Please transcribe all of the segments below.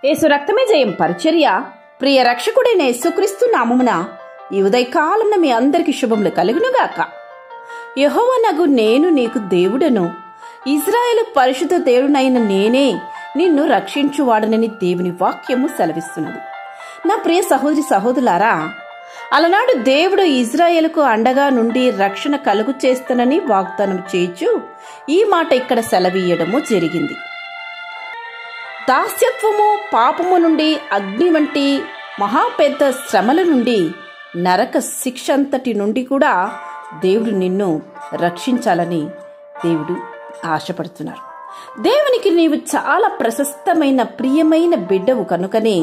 యేసు రక్తమే జయం పరిచర్య ప్రియ రక్షకుడైన యేసుక్రీస్తు నామమున ఈ ఉదయకాలమున మీ అందరికి శుభములు కలుగునుగాక. యెహోవానగు నేను నీకు దేవుడను, ఇజ్రాయేలు పరిశుద్ధ దేవుడనైన నేనే నిన్ను రక్షించువాడనని దేవుని వాక్యము సెలవిస్తున్నది. నా ప్రియ సహోదరి సహోదరులారా, అలనాడు దేవుడు ఇజ్రాయేలుకు అండగా నుండి రక్షణ కలుగు చేస్తానని వాగ్దానం చేయొచ్చు ఈ మాట ఇక్కడ సెలవీయడము జరిగింది. దాస్యత్వము, పాపము నుండి, అగ్ని వంటి మహాపెద్ద శ్రమల నుండి, నరక శిక్ష అంతటి నుండి కూడా దేవుడు నిన్ను రక్షించాలని దేవుడు ఆశపడుతున్నారు. దేవునికి నీవు చాలా ప్రశస్తమైన ప్రియమైన బిడ్డవు కనుకనే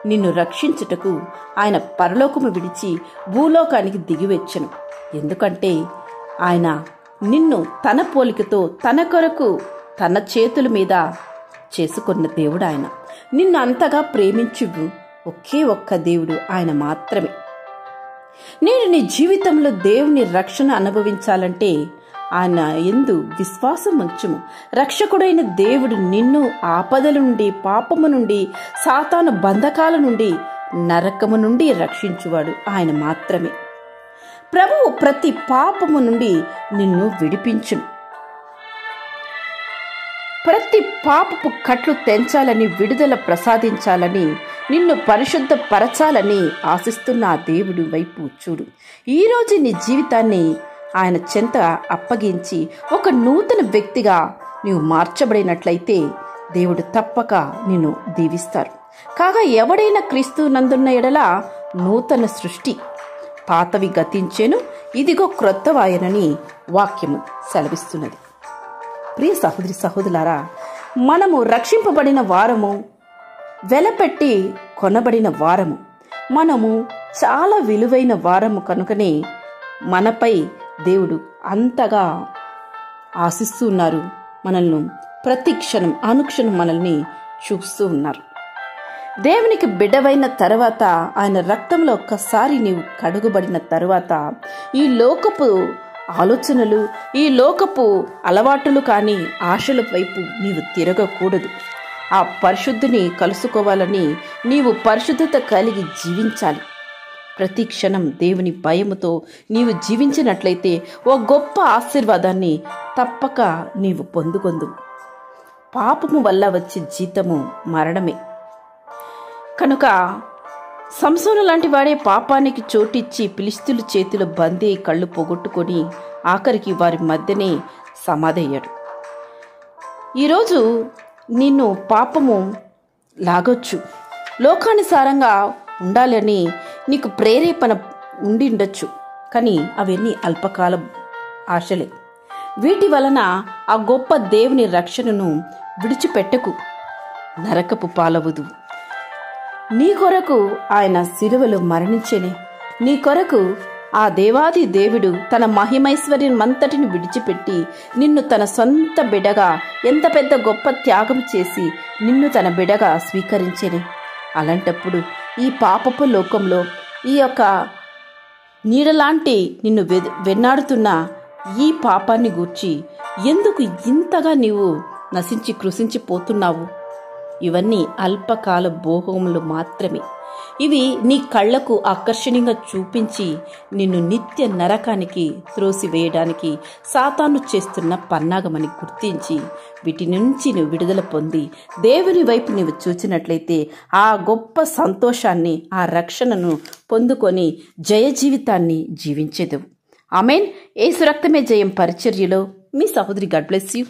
నిన్ను రక్షించుటకు ఆయన పరలోకము విడిచి భూలోకానికి దిగివెచ్చను. ఎందుకంటే ఆయన నిన్ను తన పోలికతో తన కొరకు తన చేతుల మీద చేసుకున్న దేవుడు ఆయన. నిన్ను అంతగా ప్రేమించు ఒకే ఒక్క దేవుడు ఆయన మాత్రమే. నేను నీ జీవితంలో దేవుని రక్షణ అనుభవించాలంటే ఆయన యందు విశ్వాసం ఉంచుము. రక్షకుడైన దేవుడు నిన్ను ఆపదల నుండి, పాపము నుండి, సాతాను బంధకాల నుండి, నరకము నుండి రక్షించువాడు ఆయన మాత్రమే. ప్రభువు ప్రతి పాపము నుండి నిన్ను విడిపించును. ప్రతి పాపపు కట్లు తెంచాలని, విడుదల ప్రసాదించాలని, నిన్ను పరిశుద్ధపరచాలని ఆశిస్తున్న ఆ దేవుడి వైపు చూడు. ఈరోజు నీ జీవితాన్ని ఆయన చెంత అప్పగించి ఒక నూతన వ్యక్తిగా నీవు మార్చబడినట్లయితే దేవుడు తప్పక నిన్ను దీవిస్తారు. కాగా ఎవడైనా క్రీస్తు నందున్న ఎడల నూతన సృష్టి, పాతవి గతించేను, ఇదిగో క్రొత్తవాయనని వాక్యము సెలవిస్తున్నది. ప్రియ సహోదరి సహోదరులారా, మనము రక్షింపబడిన వారము, వెలపెట్టి కొనబడిన వారము, మనము చాలా విలువైన వారము కనుకనే మనపై దేవుడు అంతగా ఆశిస్తూ ఉన్నారు. మనల్ని ప్రతి క్షణం అనుక్షణం మనల్ని చూస్తూ ఉన్నారు. దేవునికి బిడ్డవైన తర్వాత, ఆయన రక్తంలో ఒక్కసారి నీవు కడుగుబడిన తర్వాత ఈ లోకపు ఆలోచనలు, ఈ లోకపు అలవాటులు కానీ ఆశల వైపు నీవు తిరగకూడదు. ఆ పరిశుద్ధిని కలుసుకోవాలని నీవు పరిశుద్ధత కలిగి జీవించాలి. ప్రతి క్షణం దేవుని భయముతో నీవు జీవించినట్లయితే ఓ గొప్ప ఆశీర్వాదాన్ని తప్పక నీవు పొందుకొందు. పాపము వల్ల వచ్చే జీతము మరణమే కనుక సంసోను లాంటి వాడే పాపానికి చోటిచ్చి ఫిలిష్తీయుల చేతిలో బందీ కళ్ళు పోగొట్టుకొని ఆఖరికి వారి మధ్యనే సమాధయ్యాడు. ఈరోజు నిన్ను పాపము లాగొచ్చు, లోకానుసారంగా ఉండాలని నీకు ప్రేరేపణ ఉండి ఉండొచ్చు, కానీ అవన్నీ అల్పకాల ఆశలే. వీటి వలన ఆ గొప్ప దేవుని రక్షణను విడిచిపెట్టకు, నరకపు పాలవదు. నీ కొరకు ఆయన సిలువలో మరణించెనే. నీ కొరకు ఆ దేవాది దేవుడు తన మహిమైశ్వర్యమంతటిని విడిచిపెట్టి నిన్ను తన సొంత బిడగా, ఎంత పెద్ద గొప్ప త్యాగం చేసి నిన్ను తన బిడగా స్వీకరించెనే. అలాంటప్పుడు ఈ పాపపు లోకంలో ఈ యొక్క నీడలాంటి నిన్ను వెన్నాడుతున్న ఈ పాపాన్ని గూర్చి ఎందుకు ఇంతగా నీవు నశించి కృషించిపోతున్నావు? ఇవన్నీ అల్పకాల భోగములు మాత్రమే. ఇవి నీ కళ్లకు ఆకర్షణీయంగా చూపించి నిన్ను నిత్య నరకానికి త్రోసివేయడానికి సాతాను చేస్తున్న పన్నాగమని గుర్తించి వీటి నుంచి నువ్వు విడుదల పొంది దేవుని వైపు నీవు చూచినట్లయితే ఆ గొప్ప సంతోషాన్ని, ఆ రక్షణను పొందుకొని జయ జీవితాన్ని జీవించేదవు. ఆమేన్. యేసు రక్తమే జయం పరిచర్యలో మీ సహోదరి. God bless you.